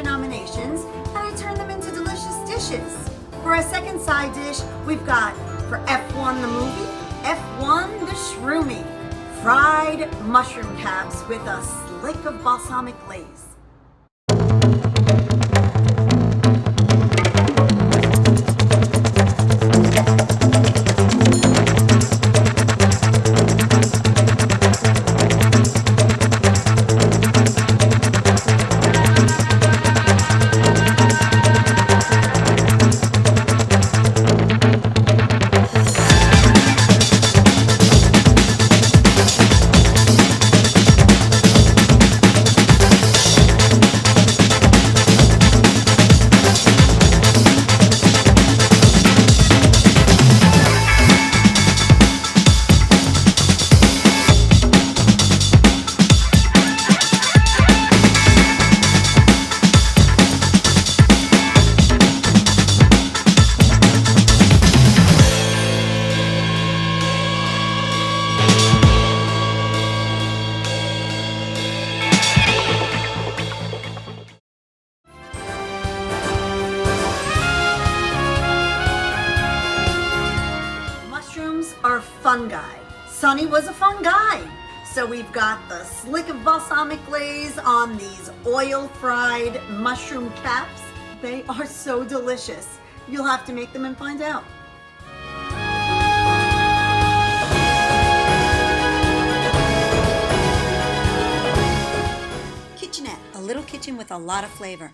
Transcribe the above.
denominations and I turn them into delicious dishes. For our second side dish, we've got, for F1 the movie, F1 The Shroomie, fried mushroom caps with a slick of balsamic glaze. Are fungi. Sonny was a fun guy. So we've got the slick of balsamic glaze on these oil fried mushroom caps. They are so delicious. You'll have to make them and find out. KitchAnnette, a little kitchen with a lot of flavor.